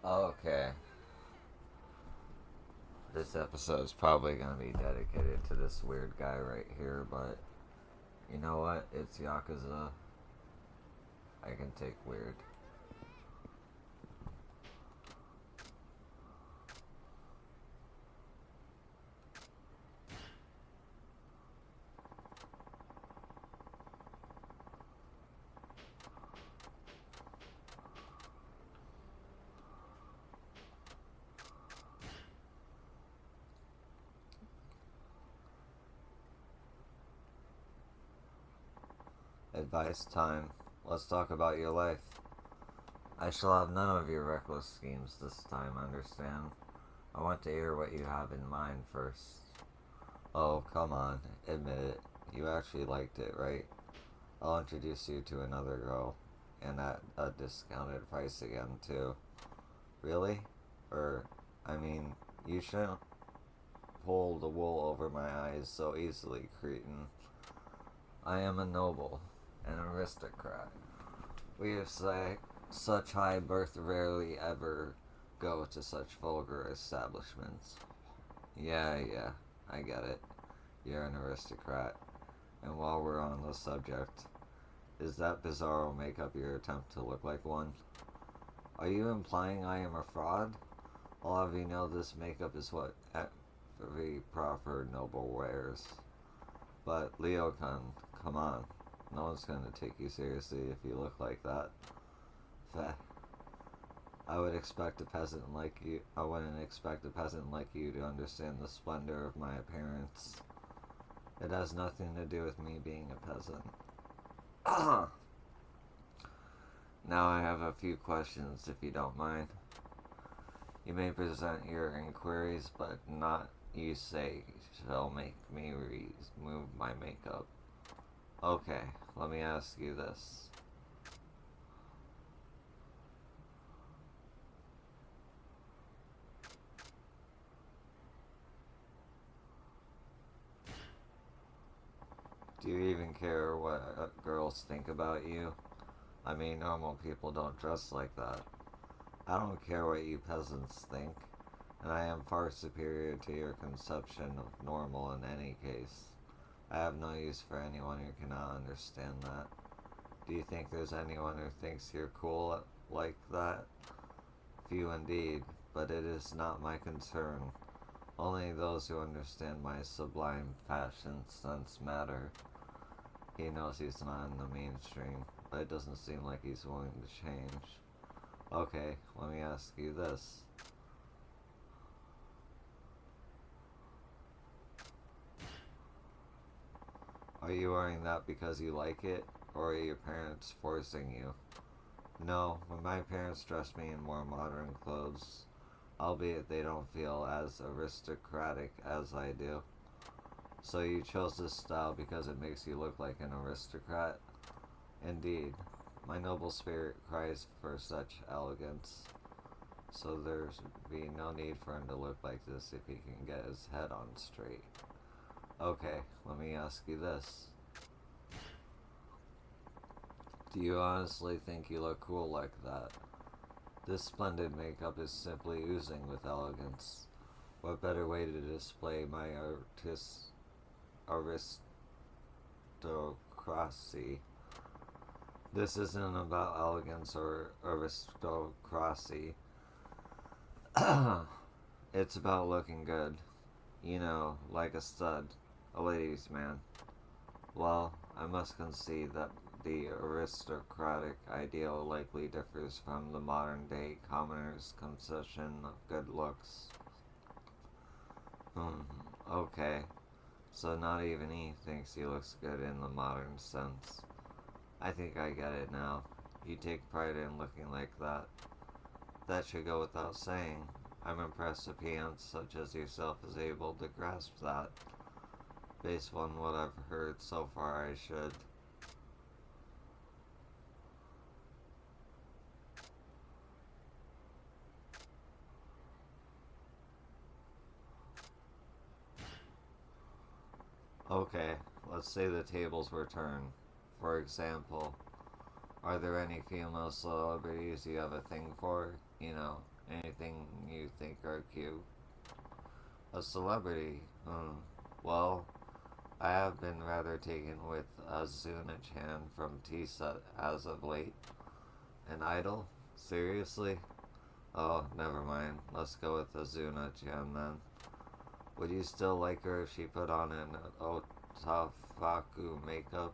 Okay, this episode is probably going to be dedicated to this weird guy right here, but you know what? It's yakuza. I can take weird. Advice time. Let's talk about your life. I shall have none of your reckless schemes this time, understand? I want to hear what you have in mind first. Oh, come on. Admit it. You actually liked it, right? I'll introduce you to another girl. And at a discounted price again, too. Really? I mean, you shouldn't pull the wool over my eyes so easily, cretin. I am a noble, an aristocrat. We of such high birth rarely ever go to such vulgar establishments. Yeah, I get it. You're an aristocrat. And while we're on the subject, is that bizarro makeup your attempt to look like one? Are you implying I am a fraud? I'll have you know this makeup is what every proper noble wears. But Leokan, come on. No one's going to take you seriously if you look like that. Feh. I would expect a peasant like you. I wouldn't expect a peasant like you to understand the splendor of my appearance. It has nothing to do with me being a peasant. Now I have a few questions, if you don't mind. You may present your inquiries, but not, you say, shall make me remove my makeup. Okay, let me ask you this. Do you even care what girls think about you? I mean, normal people don't dress like that. I don't care what you peasants think, and I am far superior to your conception of normal in any case. I have no use for anyone who cannot understand that. Do you think there's anyone who thinks you're cool like that? Few indeed, but it is not my concern. Only those who understand my sublime fashion sense matter. He knows he's not in the mainstream, but it doesn't seem like he's willing to change. Okay, let me ask you this. Are you wearing that because you like it, or are your parents forcing you? No, when my parents dress me in more modern clothes, albeit they don't feel as aristocratic as I do. So you chose this style because it makes you look like an aristocrat? Indeed, my noble spirit cries for such elegance. So there's be no need for him to look like this if he can get his head on straight. Okay, let me ask you this. Do you honestly think you look cool like that? This splendid makeup is simply oozing with elegance. What better way to display my aristocracy? This isn't about elegance or aristocracy. It's about looking good. You know, like a stud, a ladies' man. Well, I must concede that the aristocratic ideal likely differs from the modern day commoner's conception of good looks. Hmm, okay. So not even he thinks he looks good in the modern sense. I think I get it now. You take pride in looking like that. That should go without saying. I'm impressed a peon such as yourself is able to grasp that. Based on what I've heard so far, I should. Okay, let's say the tables were turned. For example, are there any female celebrities you have a thing for? You know, Anything you think are cute? A celebrity? Well, I have been rather taken with Azuna-chan from T-Set as of late. An idol? Seriously? Oh, never mind. Let's go with Azuna-chan then. Would you still like her if she put on an otafaku makeup?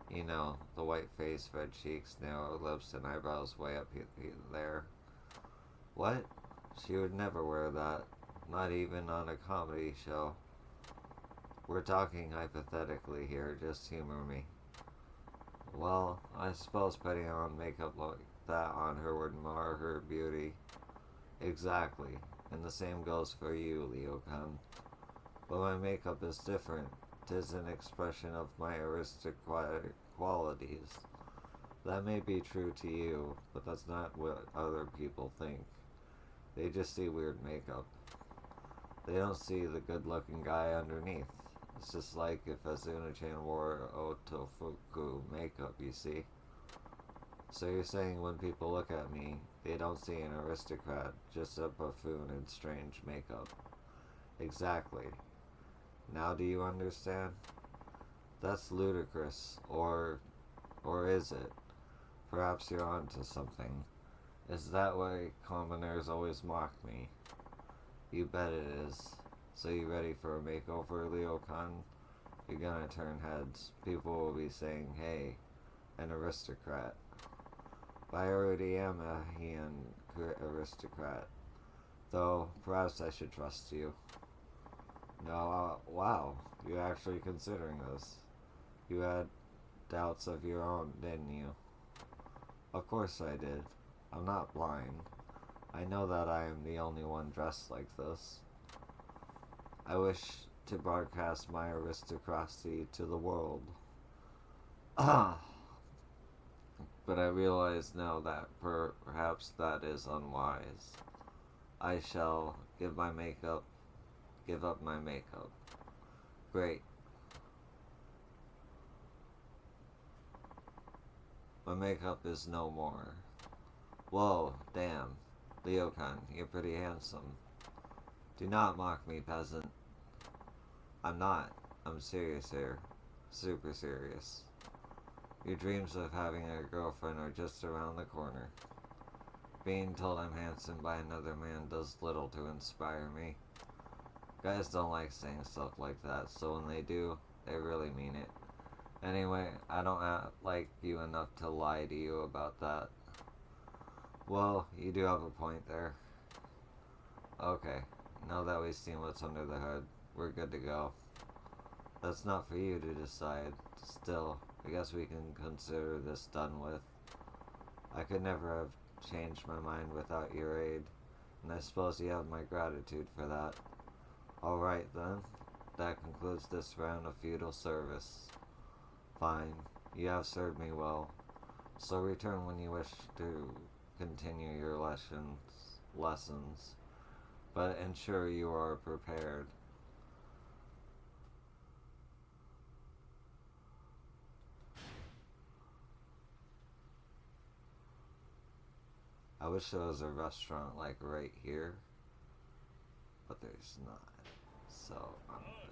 You know, the white face, red cheeks, narrow lips, and eyebrows way up there. What? She would never wear that. Not even on a comedy show. We're talking hypothetically here, just humor me. Well, I suppose putting on makeup like that on her would mar her beauty. Exactly. And the same goes for you, Leo-kun. But my makeup is different. 'Tis an expression of my aristocratic qualities. That may be true to you, but that's not what other people think. They just see weird makeup. They don't see the good-looking guy underneath. It's just like if Azuna-chan wore otofuku makeup, you see. So you're saying when people look at me, they don't see an aristocrat, just a buffoon in strange makeup. Exactly. Now do you understand? That's ludicrous, or is it? Perhaps you're onto something. Is that why commoners always mock me? You bet it is. So you ready for a makeover, Leo-kun? You're gonna turn heads. People will be saying, hey, an aristocrat. But I already am a Heian aristocrat. Though, perhaps I should trust you. No, wow, you're actually considering this. You had doubts of your own, didn't you? Of course I did. I'm not blind. I know that I am the only one dressed like this. I wish to broadcast my aristocracy to the world. Ah! But I realize now that perhaps that is unwise. I shall give up my makeup. Great. My makeup is no more. Whoa, damn. Leo-kun, you're pretty handsome. Do not mock me, peasant. I'm not. I'm serious here. Super serious. Your dreams of having a girlfriend are just around the corner. Being told I'm handsome by another man does little to inspire me. Guys don't like saying stuff like that, so when they do, they really mean it. Anyway, I don't like you enough to lie to you about that. Well, you do have a point there. Okay, now that we've seen what's under the hood, we're good to go. That's not for you to decide. Still, I guess we can consider this done with. I could never have changed my mind without your aid, and I suppose you have my gratitude for that. Alright then, that concludes this round of feudal service. Fine, you have served me well, so return when you wish to continue your lessons, but ensure you are prepared. I wish there was a restaurant like right here, but there's not. So I'm good.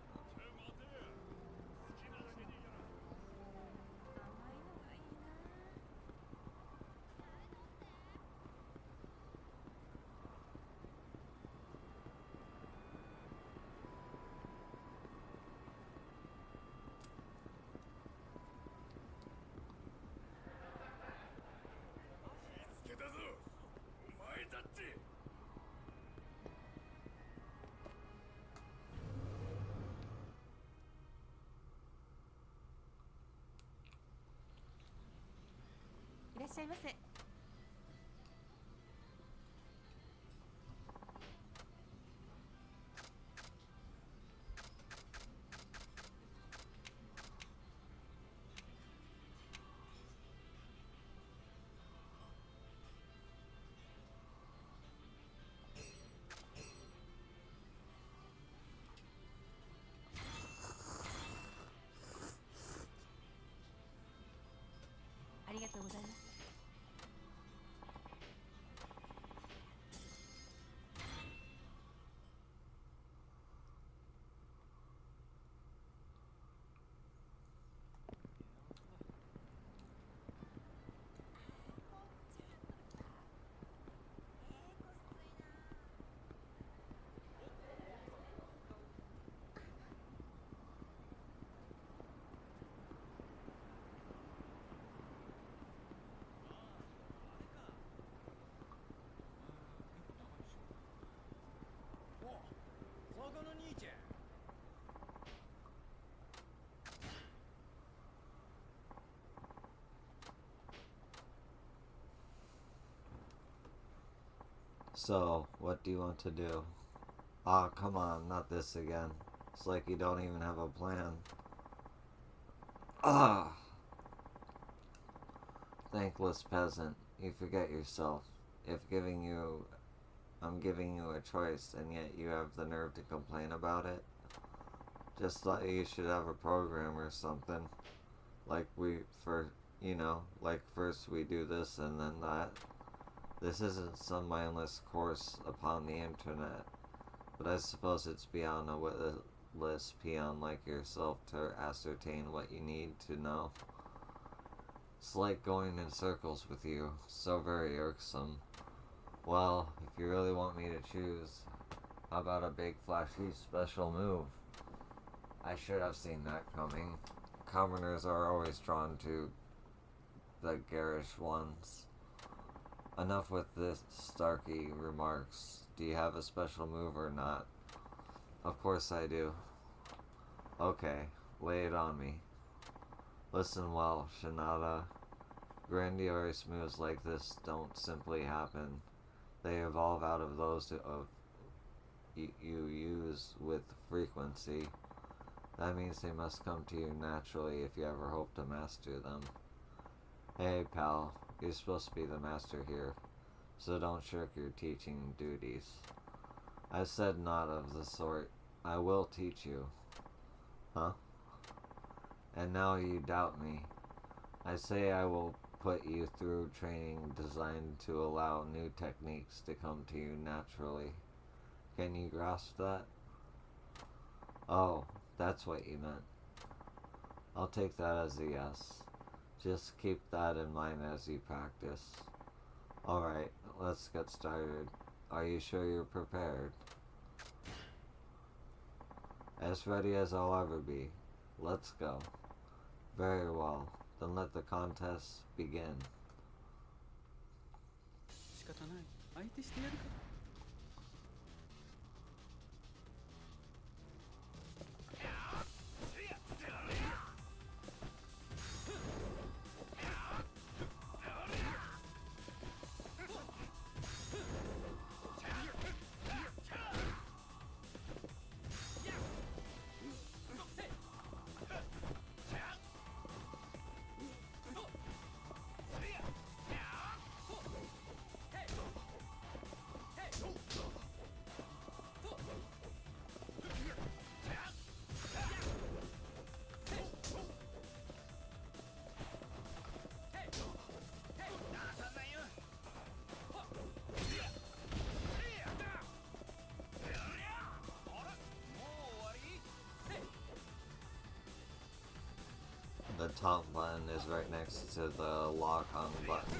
いらっしゃいませ。ありがとうございます。So, what do you want to do? Ah, come on, not this again. It's like you don't even have a plan. Ah! Thankless peasant, you forget yourself. I'm giving you a choice, and yet you have the nerve to complain about it. Just thought you should have a program or something. Like like first we do this and then that. This isn't some mindless course upon the internet, but I suppose it's beyond a witless peon like yourself to ascertain what you need to know. It's like going in circles with you, so very irksome. Well, if you really want me to choose, how about a big flashy special move? I should have seen that coming. Commoners are always drawn to the garish ones. Enough with this Starkey remarks. Do you have a special move or not? Of course I do. Okay, lay it on me. Listen well, Shinada. Grandiose moves like this don't simply happen. They evolve out of those you use with frequency. That means they must come to you naturally if you ever hope to master them. Hey, pal, you're supposed to be the master here, so don't shirk your teaching duties. I said not of the sort. I will teach you. Huh? And now you doubt me. I say I will put you through training designed to allow new techniques to come to you naturally. Can you grasp that? Oh, that's what you meant. I'll take that as a yes. Just keep that in mind as you practice. Alright, let's get started. Are you sure you're prepared? As ready as I'll ever be. Let's go. Very well. Then let the contest begin. 仕方ない。相手してやるか。The top button is right next to the lock on button.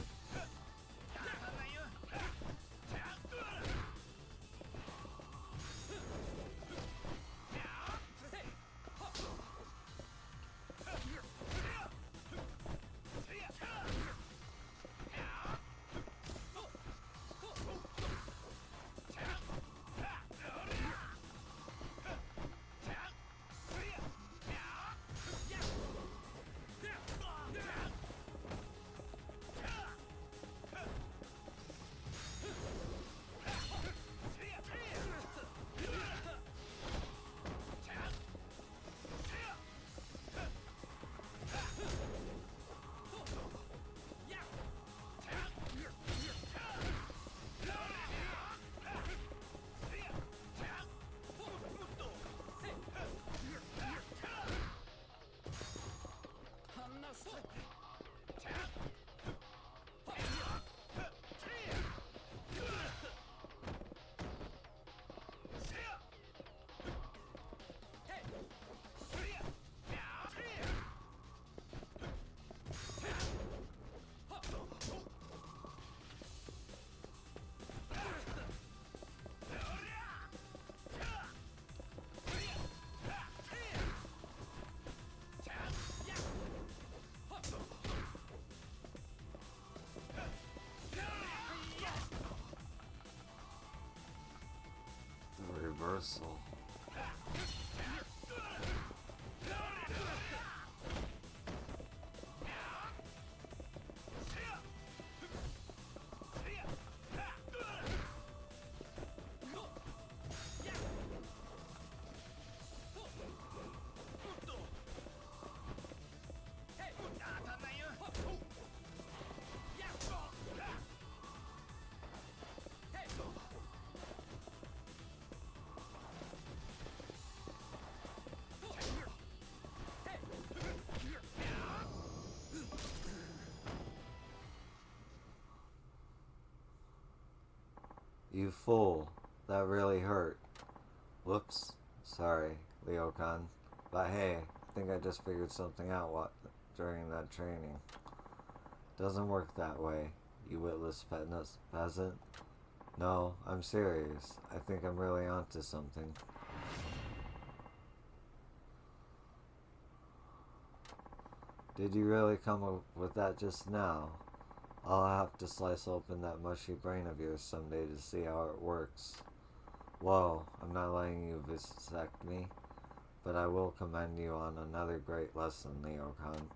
Reversal. You fool. That really hurt. Whoops. Sorry, Leokan. But hey, I think I just figured something out during that training. Doesn't work that way, you witless peasant. No, I'm serious. I think I'm really onto something. Did you really come up with that just now? I'll have to slice open that mushy brain of yours someday to see how it works. Whoa, I'm not letting you vivisect me, but I will commend you on another great lesson, Leokan.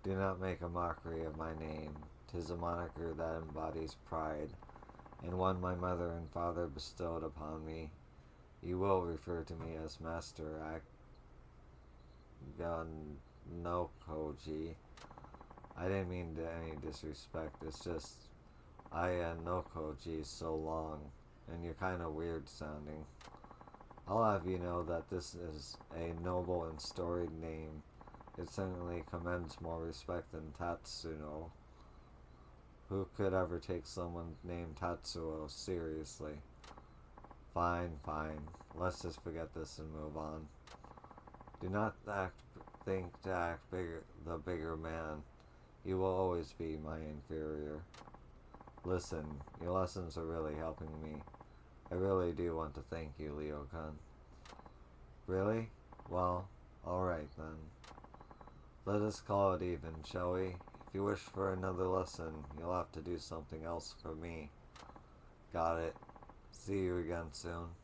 Do not make a mockery of my name. 'Tis a moniker that embodies pride, and one my mother and father bestowed upon me. You will refer to me as Master Aganokoji. I didn't mean to any disrespect, it's just Ayanokoji's so long, and you're kinda weird sounding. I'll have you know that this is a noble and storied name. It certainly commands more respect than Tatsuno. Who could ever take someone named Tatsuo seriously? Fine, fine. Let's just forget this and move on. Do not think to act the bigger man. You will always be my inferior. Listen, your lessons are really helping me. I really do want to thank you, Leokan. Really? Well, alright then. Let us call it even, shall we? If you wish for another lesson, you'll have to do something else for me. Got it. See you again soon.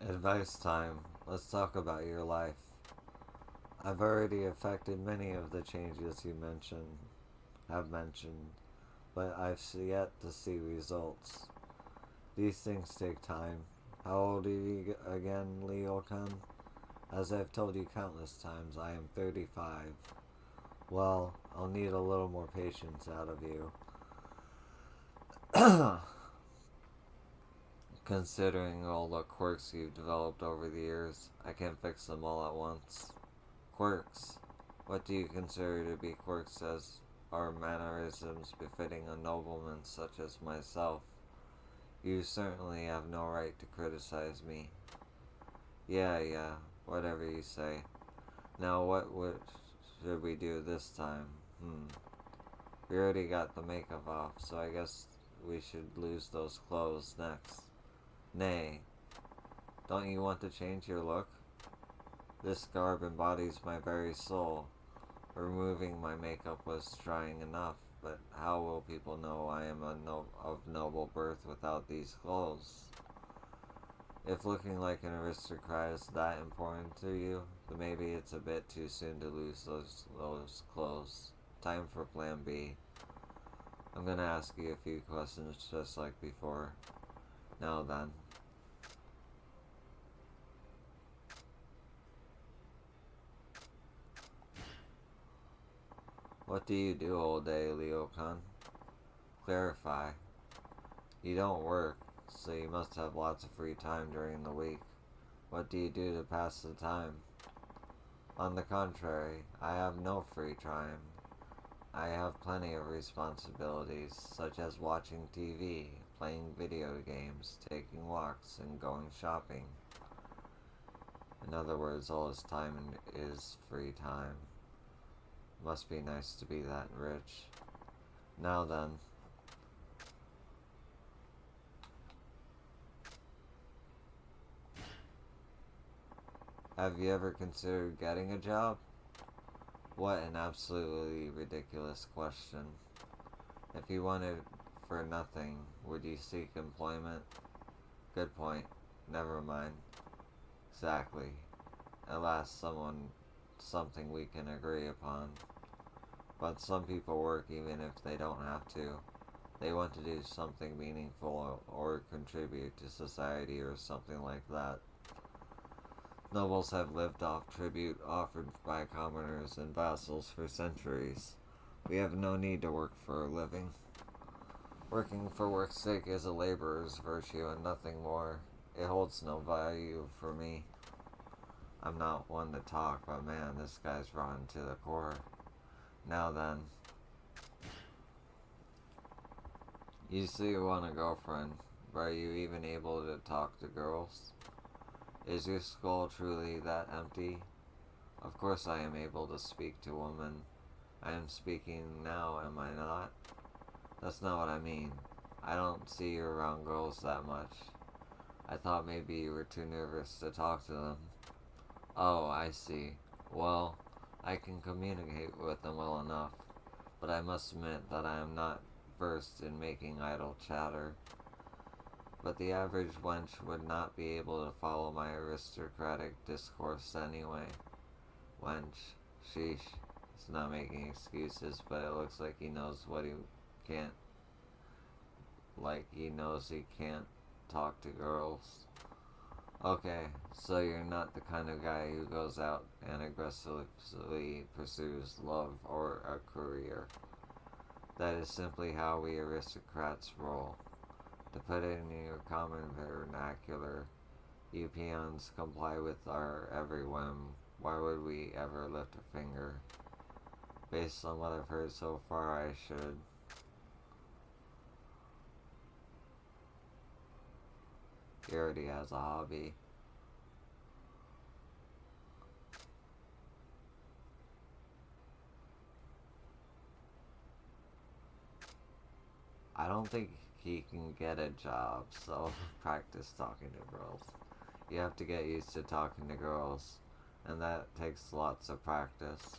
Advice time. Let's talk about your life. I've already effected many of the changes you have mentioned, but I've yet to see results. These things take time. How old are you again, Leokan? As I've told you countless times, I am 35. Well, I'll need a little more patience out of you. Considering all the quirks you've developed over the years, I can't fix them all at once. Quirks? What do you consider to be quirks as are mannerisms befitting a nobleman such as myself? You certainly have no right to criticize me. Yeah, whatever you say. Now should we do this time? We already got the makeup off, so I guess we should lose those clothes next. Nay, don't you want to change your look? This garb embodies my very soul. Removing my makeup was trying enough, but how will people know I am of noble birth without these clothes? If looking like an aristocrat is that important to you, then maybe it's a bit too soon to lose those clothes. Time for plan B. I'm gonna ask you a few questions just like before. Now then. What do you do all day, Leokan? Clarify. You don't work, so you must have lots of free time during the week. What do you do to pass the time? On the contrary, I have no free time. I have plenty of responsibilities, such as watching TV, playing video games, taking walks, and going shopping. In other words, all his time is free time. Must be nice to be that rich. Now then. Have you ever considered getting a job? What an absolutely ridiculous question. If you wanted for nothing, would you seek employment? Good point. Never mind. Exactly. At last something we can agree upon. But some people work even if they don't have to. They want to do something meaningful or contribute to society or something like that. Nobles have lived off tribute offered by commoners and vassals for centuries. We have no need to work for a living. Working for work's sake is a laborer's virtue and nothing more. It holds no value for me. I'm not one to talk, but man, this guy's rotten to the core. Now then, you say you want a girlfriend, but are you even able to talk to girls? Is your skull truly that empty? Of course I am able to speak to women. I am speaking now, am I not? That's not what I mean. I don't see you around girls that much. I thought maybe you were too nervous to talk to them. Oh, I see. Well, I can communicate with them well enough, but I must admit that I am not versed in making idle chatter. But the average wench would not be able to follow my aristocratic discourse anyway. Wench. Sheesh. He's not making excuses, but it looks like he knows what he can't. Like he knows he can't talk to girls. Okay, so you're not the kind of guy who goes out and aggressively pursues love or a career. That is simply how we aristocrats roll. To put it in your common vernacular, you peons comply with our every whim. Why would we ever lift a finger? Based on what I've heard so far, I should. He already has a hobby. I don't think he can get a job, so practice talking to girls. You have to get used to talking to girls, and that takes lots of practice.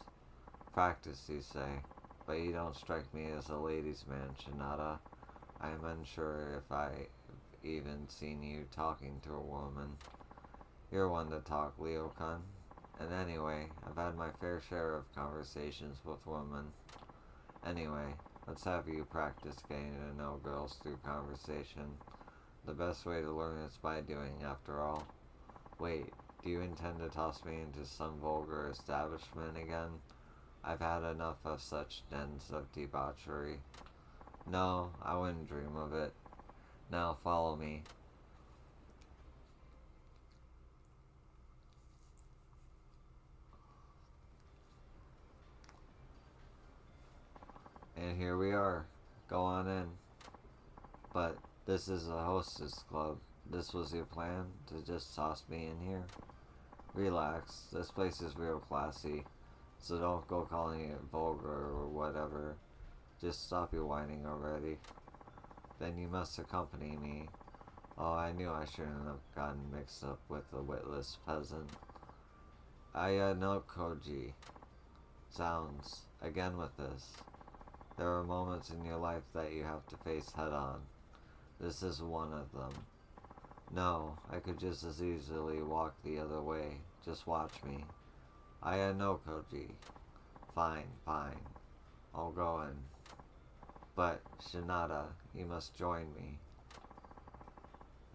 Practice, you say, but you don't strike me as a ladies' man, Shinada. I am unsure if I've even seen you talking to a woman. You're one to talk, Leokan. And anyway, I've had my fair share of conversations with women. Anyway, let's have you practice getting to know girls through conversation. The best way to learn is by doing, after all. Wait, do you intend to toss me into some vulgar establishment again? I've had enough of such dens of debauchery. No, I wouldn't dream of it. Now follow me. And here we are. Go on in. But this is a hostess club. This was your plan? To just toss me in here? Relax. This place is real classy. So don't go calling it vulgar or whatever. Just stop your whining already. Then you must accompany me. Oh, I knew I shouldn't have gotten mixed up with a witless peasant. Aya no Koji. Sounds. Again with this. There are moments in your life that you have to face head on. This is one of them. No, I could just as easily walk the other way. Just watch me. Aya no Koji. Fine, fine. I'll go in. But, Shinada, you must join me.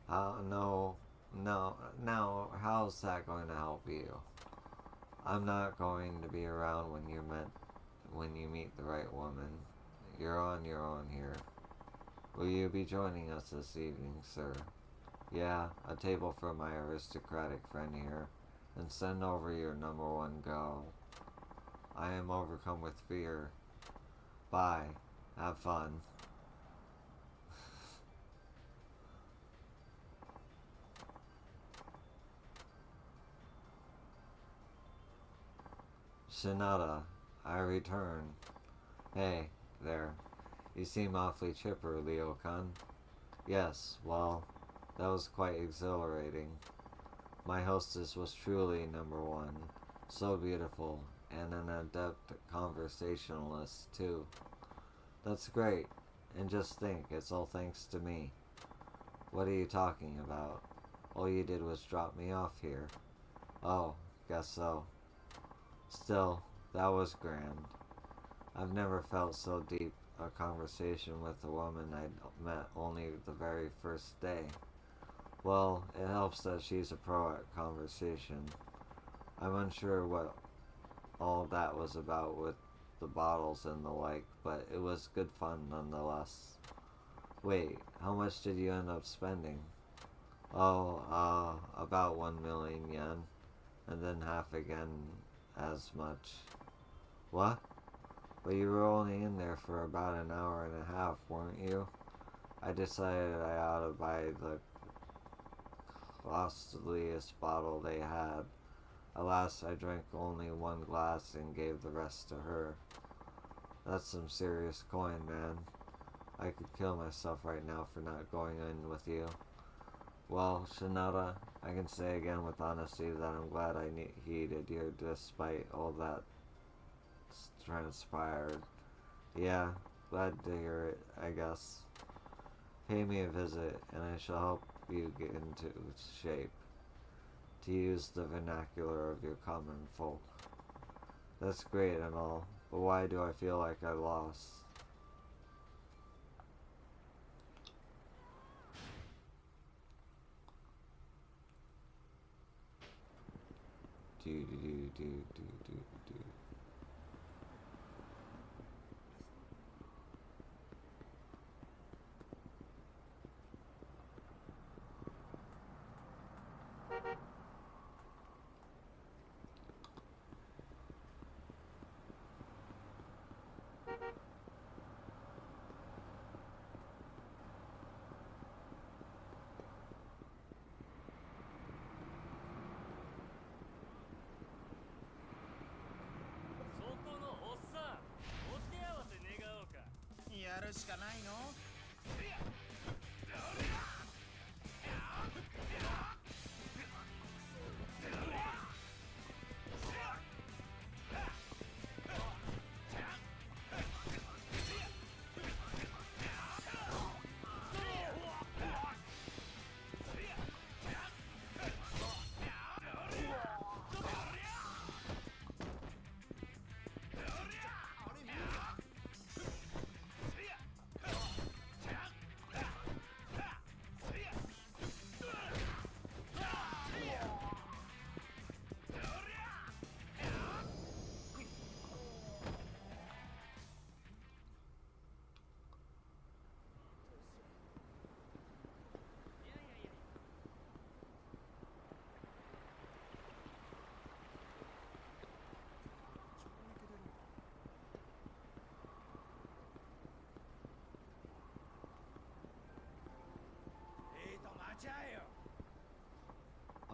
No, how's that going to help you? I'm not going to be around when you meet the right woman. You're on your own here. Will you be joining us this evening, sir? Yeah, a table for my aristocratic friend here, and send over your number one girl. I am overcome with fear. Bye. Have fun. Shinada, I return. Hey, there. You seem awfully chipper, Leokan. Yes, well, that was quite exhilarating. My hostess was truly number one. So beautiful, and an adept conversationalist, too. That's great. And just think, it's all thanks to me. What are you talking about? All you did was drop me off here. Oh, guess so. Still, that was grand. I've never felt so deep a conversation with a woman I'd met only the very first day. Well, it helps that she's a pro at conversation. I'm unsure what all that was about with the bottles and the like, but it was good fun nonetheless. Wait, how much did you end up spending? Oh, about 1 million yen, and then half again as much. What? But you were only in there for about an hour and a half, weren't you? I decided I ought to buy the costliest bottle they had. Alas, I drank only one glass and gave the rest to her. That's some serious coin, man. I could kill myself right now for not going in with you. Well, Shinoda, I can say again with honesty that I'm glad I heeded you despite all that transpired. Yeah, glad to hear it, I guess. Pay me a visit, and I shall help you get into shape, to use the vernacular of your common folk. That's great and all, but why do I feel like I lost? Do do do do do do do.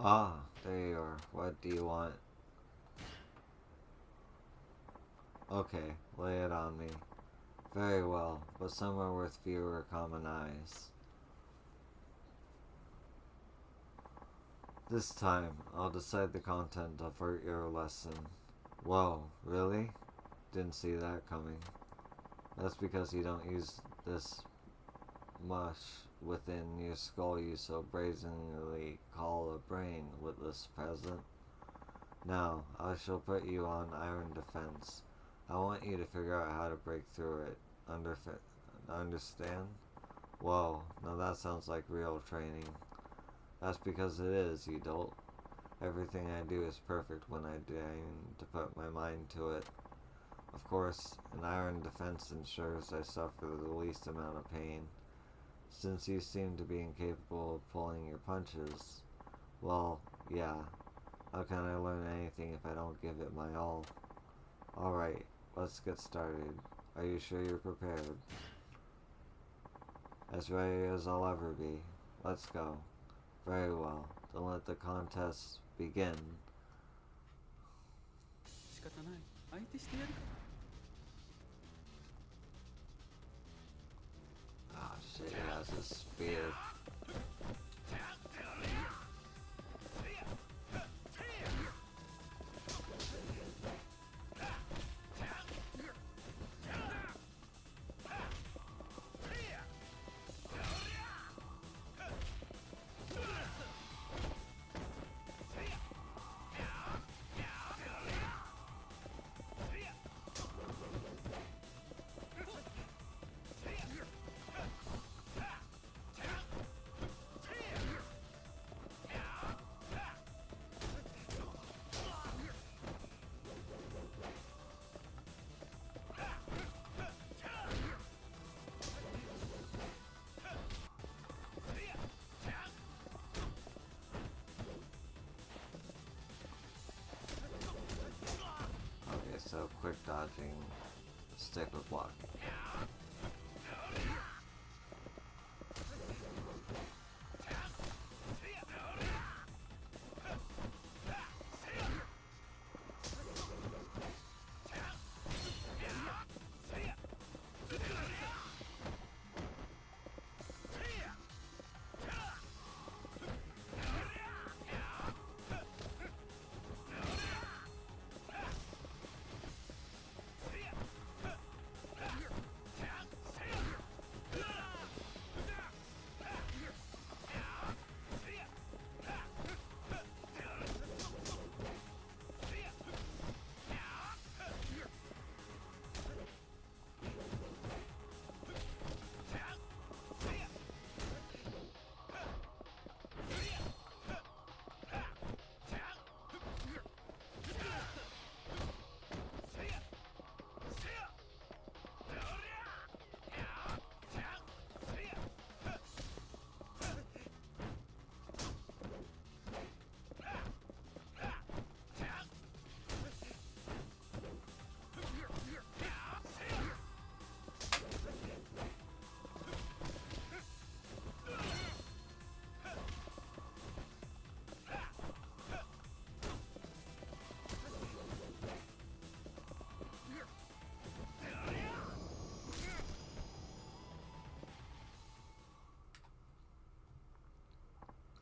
Ah, there you are. What do you want? Okay, lay it on me. Very well, but somewhere with fewer common eyes. This time, I'll decide the content of your lesson. Whoa, really? Didn't see that coming. That's because you don't use this mush within your skull you so brazenly call a brain, witless peasant. Now, I shall put you on iron defense. I want you to figure out how to break through it. Understand? Whoa, now that sounds like real training. That's because it is, you dolt. Everything I do is perfect when I deign to put my mind to it. Of course, an iron defense ensures I suffer the least amount of pain. Since you seem to be incapable of pulling your punches, well, yeah. How can I learn anything if I don't give it my all? Alright, let's get started. Are you sure you're prepared? As ready as I'll ever be. Let's go. Very well. Then let the contest begin. 仕方ない。相手してやるか。Ah, shit, he has a spear. so quick dodging, stick with block.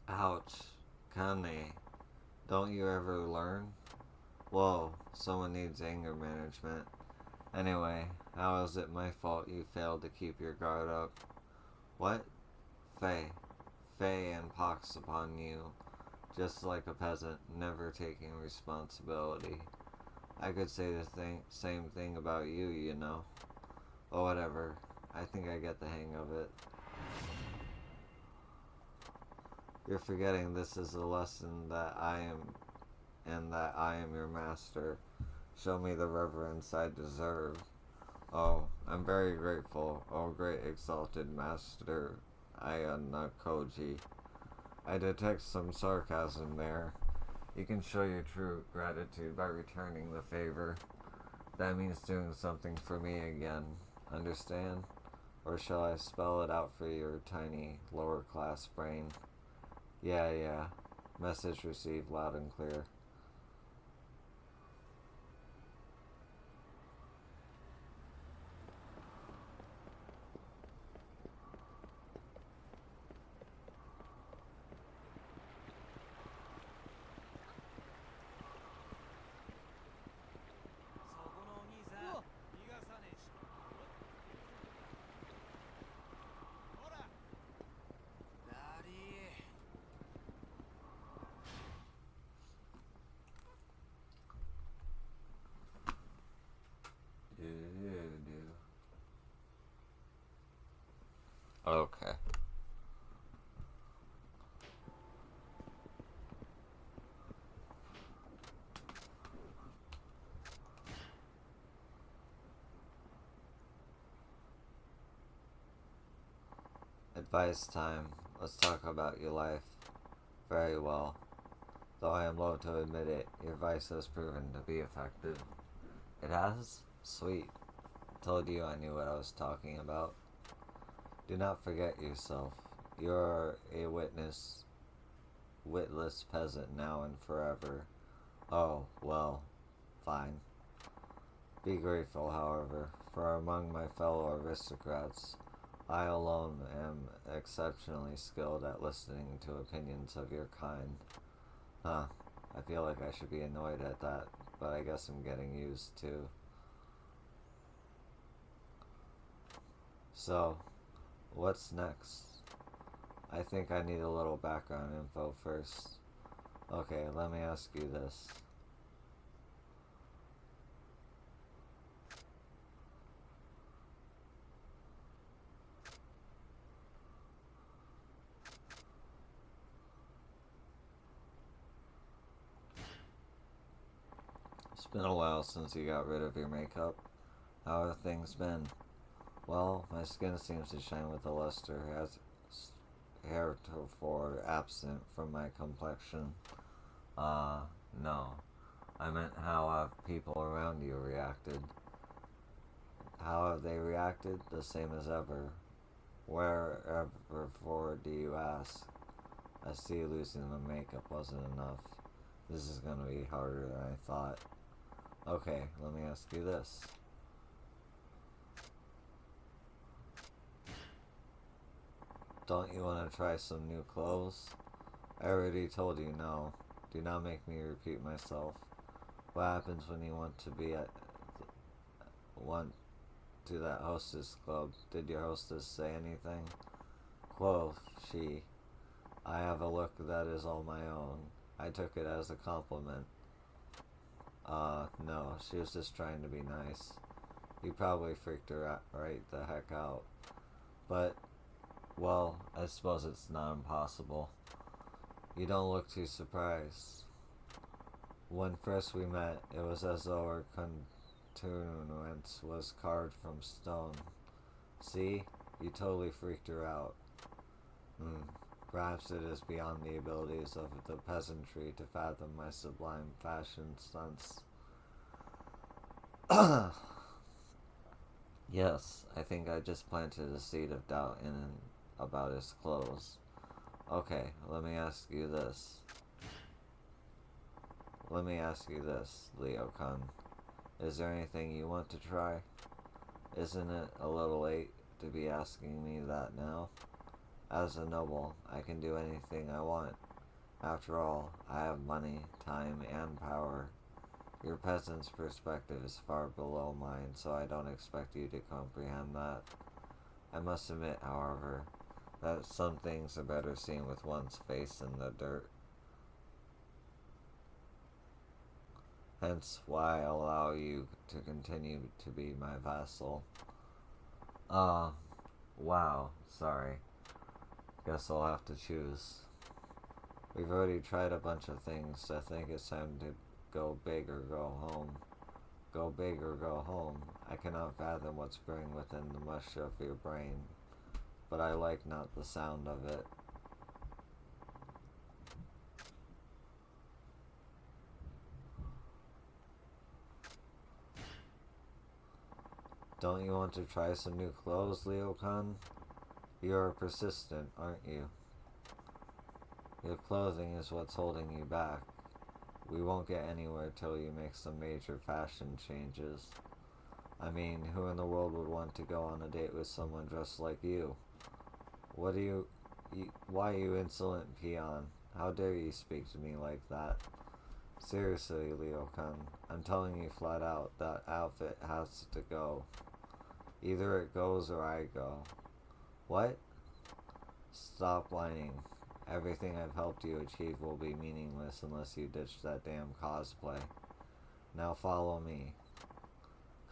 Ouch. Kane, don't you ever learn? Whoa, someone needs anger management. Anyway, how is it my fault you failed to keep your guard up? What? Faye. Faye and pox upon you. Just like a peasant, never taking responsibility. I could say the same thing about you, you know. But whatever. I think I get the hang of it. You're forgetting this is a lesson that I am, and that I am your master. Show me the reverence I deserve. Oh, I'm very grateful, oh great exalted master Ayanakoji. I detect some sarcasm there. You can show your true gratitude by returning the favor. That means doing something for me again. Understand? Or shall I spell it out for your tiny, lower class brain? Yeah. Message received loud and clear. Okay. Advice time. Let's talk about your life. Very well. Though I am loath to admit it, your advice has proven to be effective. It has? Sweet. Told you I knew what I was talking about. Do not forget yourself. You are a witless peasant now and forever. Oh, well, fine. Be grateful, however, for among my fellow aristocrats, I alone am exceptionally skilled at listening to opinions of your kind. Huh, I feel like I should be annoyed at that, but I guess I'm getting used to. So, what's next? I think I need a little background info first. Okay, let me ask you this. It's been a while since you got rid of your makeup. How have things been? Well, my skin seems to shine with a luster as heretofore absent from my complexion. No. I meant how have people around you reacted? How have they reacted? The same as ever. Wherever for do you ask? I see losing the makeup wasn't enough. This is gonna be harder than I thought. Okay, let me ask you this. Don't you want to try some new clothes? I already told you no. Do not make me repeat myself. What happens when you want to that hostess club? Did your hostess say anything? Quoth she, I have a look that is all my own. I took it as a compliment. No, she was just trying to be nice. You probably freaked her out, right the heck out. But, well, I suppose it's not impossible. You don't look too surprised. When first we met, it was as though our continuance was carved from stone. See? You totally freaked her out. Perhaps it is beyond the abilities of the peasantry to fathom my sublime fashion stunts. Yes, I think I just planted a seed of doubt in him about his clothes. Okay, let me ask you this. Leo-kun. Is there anything you want to try? Isn't it a little late to be asking me that now? As a noble, I can do anything I want. After all, I have money, time, and power. Your peasant's perspective is far below mine, so I don't expect you to comprehend that. I must admit, however, that some things are better seen with one's face in the dirt. Hence why I allow you to continue to be my vassal. Wow, sorry. Guess I'll have to choose. We've already tried a bunch of things. I think it's time to go big or go home. Go big or go home. I cannot fathom what's brewing within the mush of your brain, but I like not the sound of it. Don't you want to try some new clothes, Leo-kun? You're persistent, aren't you? Your clothing is what's holding you back. We won't get anywhere till you make some major fashion changes. I mean, who in the world would want to go on a date with someone dressed like you? Why, you insolent peon? How dare you speak to me like that? Seriously, Leo-kun, I'm telling you flat out, that outfit has to go. Either it goes or I go. What? Stop whining. Everything I've helped you achieve will be meaningless unless you ditch that damn cosplay. Now follow me.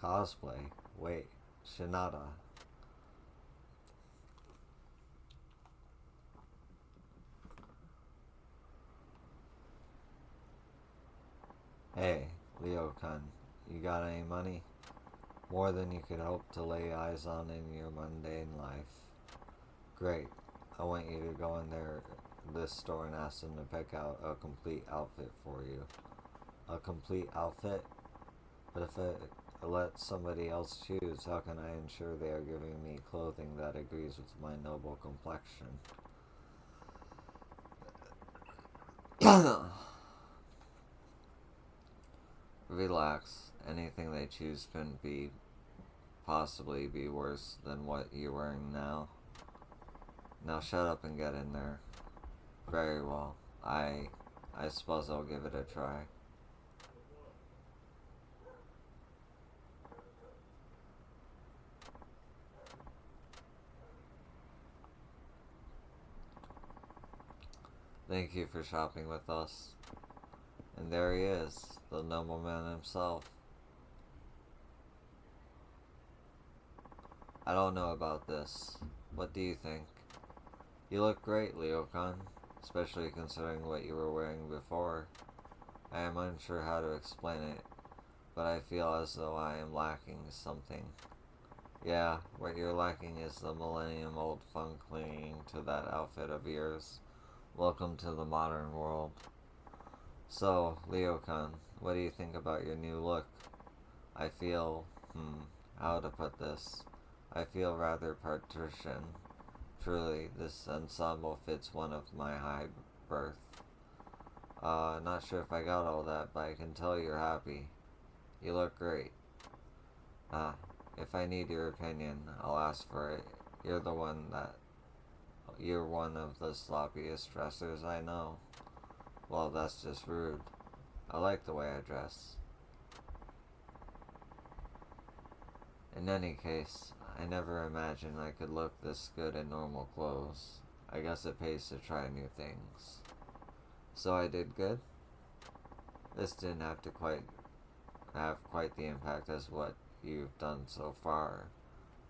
Cosplay? Wait, Shinada. Hey, Leo-kun, you got any money? More than you could hope to lay eyes on in your mundane life. Great. I want you to go in this store and ask them to pick out a complete outfit for you. A complete outfit? But if I let somebody else choose, how can I ensure they are giving me clothing that agrees with my noble complexion? Relax. Anything they choose couldn't possibly be worse than what you're wearing now. Now shut up and get in there. Very well. I suppose I'll give it a try. Thank you for shopping with us. And there he is, the nobleman himself. I don't know about this. What do you think? You look great, Leo-kun, especially considering what you were wearing before. I am unsure how to explain it, but I feel as though I am lacking something. Yeah, what you're lacking is the millennium-old fun clinging to that outfit of yours. Welcome to the modern world. So, Leo-kun, what do you think about your new look? I feel, how to put this? I feel rather patrician. Truly, this ensemble fits one of my high birth. Not sure if I got all that, but I can tell you're happy. You look great. Ah, if I need your opinion, I'll ask for it. You're the one that. You're one of the sloppiest dressers I know. Well, that's just rude. I like the way I dress. In any case, I never imagined I could look this good in normal clothes. I guess it pays to try new things. So I did good? This didn't have quite the impact as what you've done so far,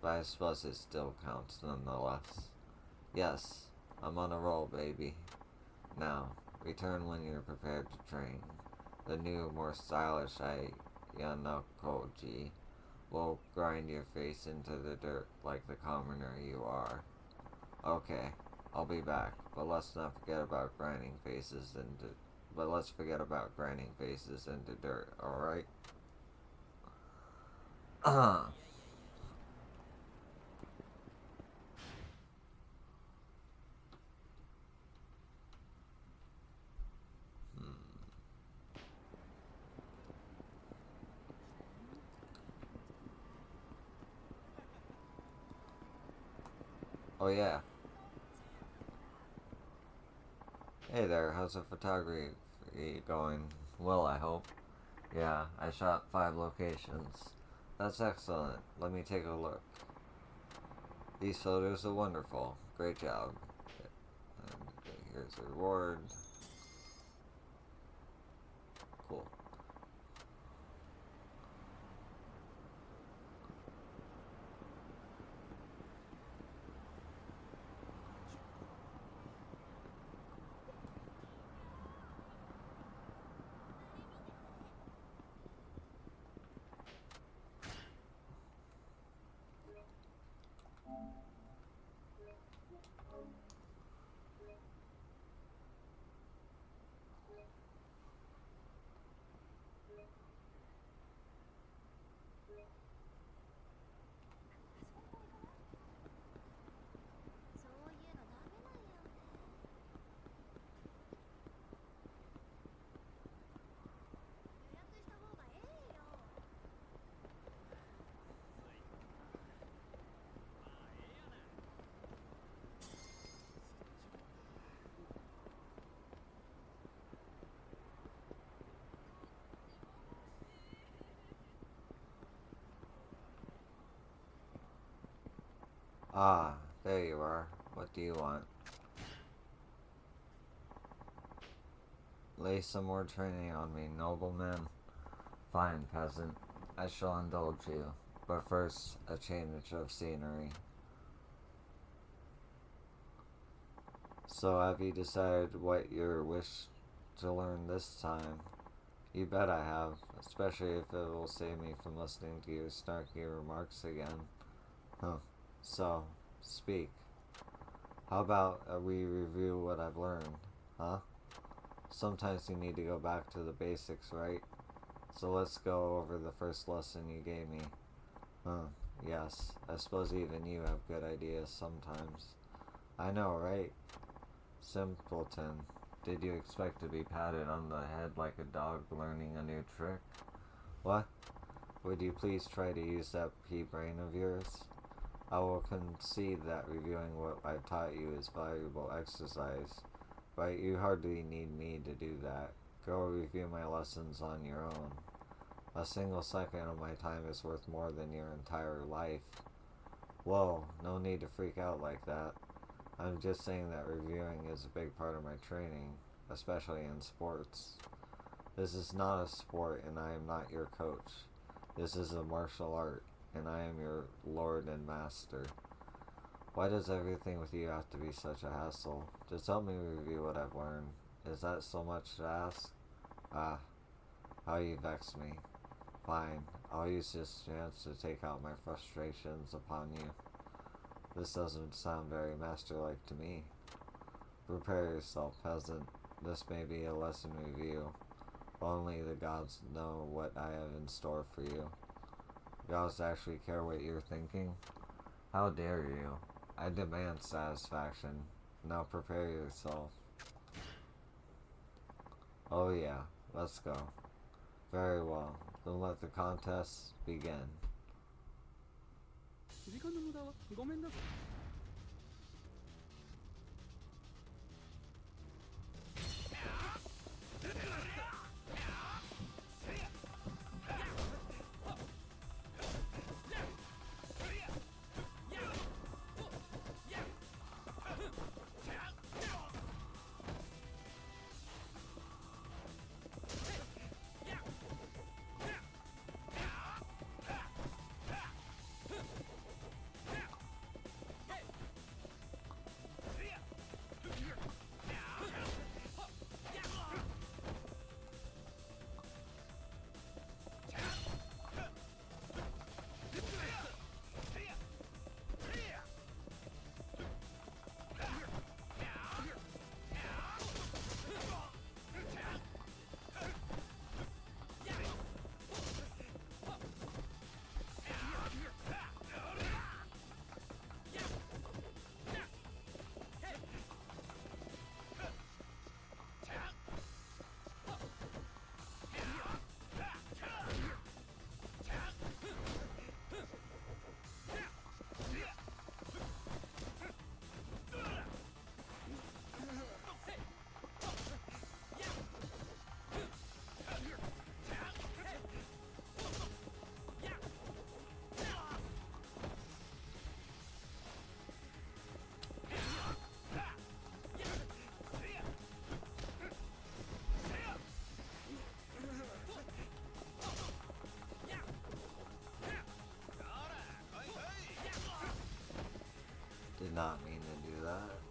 but I suppose it still counts nonetheless. Yes, I'm on a roll, baby. Now, return when you're prepared to train. The new, more stylish Yanokoji will grind your face into the dirt like the commoner you are. Okay, I'll be back, but let's forget about grinding faces into dirt, alright? Oh yeah. Hey there, how's the photography going? Well, I hope. Yeah, I shot 5 locations. That's excellent. Let me take a look. These photos are wonderful. Great job. And here's the reward. Cool. Ah, there you are. What do you want? Lay some more training on me, nobleman. Fine, peasant. I shall indulge you. But first, a change of scenery. So have you decided what your wish to learn this time? You bet I have, especially if it will save me from listening to your snarky remarks again. Huh. So, speak. How about we review what I've learned, huh? Sometimes you need to go back to the basics, right? So let's go over the first lesson you gave me. Huh, yes, I suppose even you have good ideas sometimes. I know, right? Simpleton. Did you expect to be patted on the head like a dog learning a new trick? What? Would you please try to use that pea brain of yours? I will concede that reviewing what I've taught you is valuable exercise, but you hardly need me to do that. Go review my lessons on your own. A single second of my time is worth more than your entire life. Whoa, no need to freak out like that. I'm just saying that reviewing is a big part of my training, especially in sports. This is not a sport and I am not your coach. This is a martial art, and I am your lord and master. Why does everything with you have to be such a hassle? Just help me review what I've learned. Is that so much to ask? Ah, how you vex me. Fine, I'll use this chance to take out my frustrations upon you. This doesn't sound very master-like to me. Prepare yourself, peasant. This may be a lesson review. Only the gods know what I have in store for you. Gods actually care what you're thinking? How dare you? I demand satisfaction. Now prepare yourself. Oh yeah, let's go. Very well. Then let the contest begin. 時間の無駄はごめんなさい。Did not mean to do that.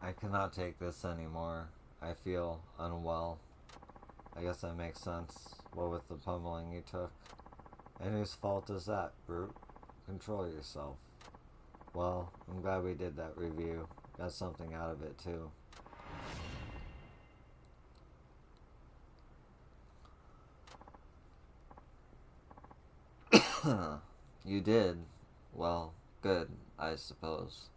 I cannot take this anymore. I feel unwell. I guess that makes sense. What with the pummeling you took? And whose fault is that, brute? Control yourself. Well, I'm glad we did that review. Got something out of it, too. You did? Well, good, I suppose.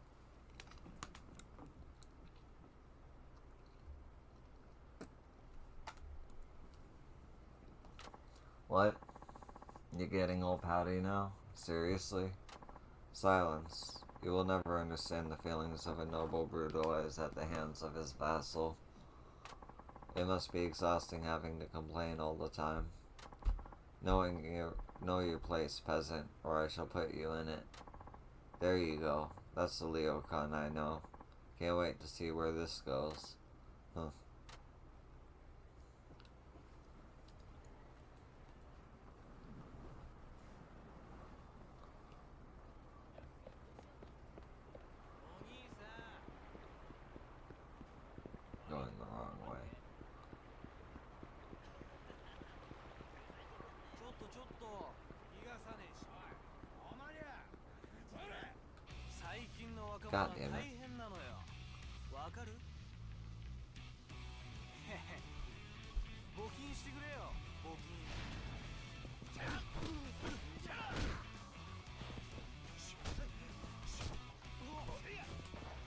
What? You getting all pouty now? Seriously? Silence. You will never understand the feelings of a noble brutalized at the hands of his vassal. It must be exhausting having to complain all the time. Know your place, peasant, or I shall put you in it. There you go. That's the Leokan I know. Can't wait to see where this goes. Huh. Going the wrong way. God damn it.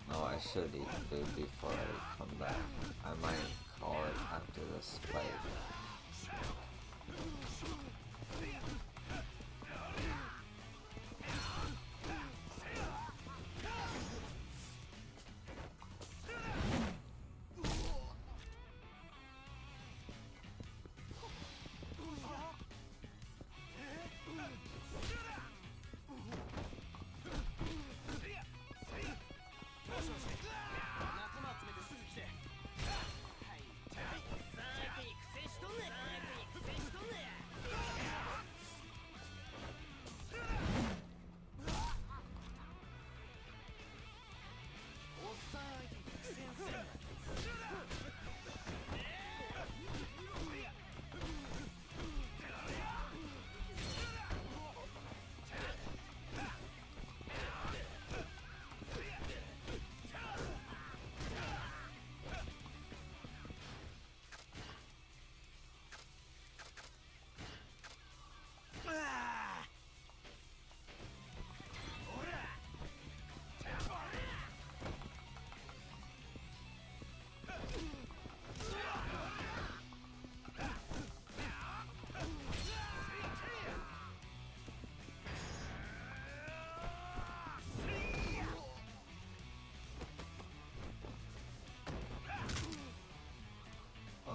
No, I should eat food before I come back. I might call it after this fight.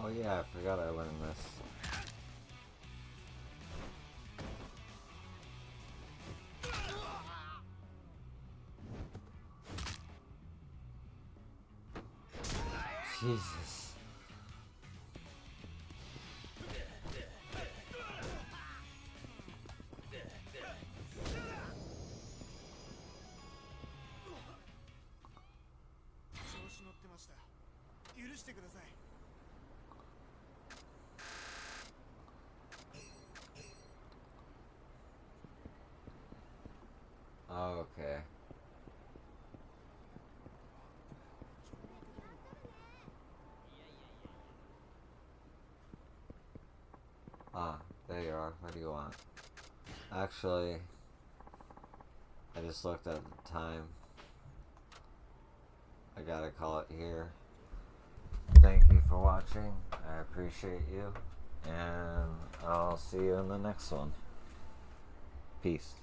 Oh yeah, I forgot I learned this. Jesus. Okay. Ah, there you are. What do you want? Actually, I just looked at the time. I gotta call it here. Thank you for watching. I appreciate you. And I'll see you in the next one. Peace.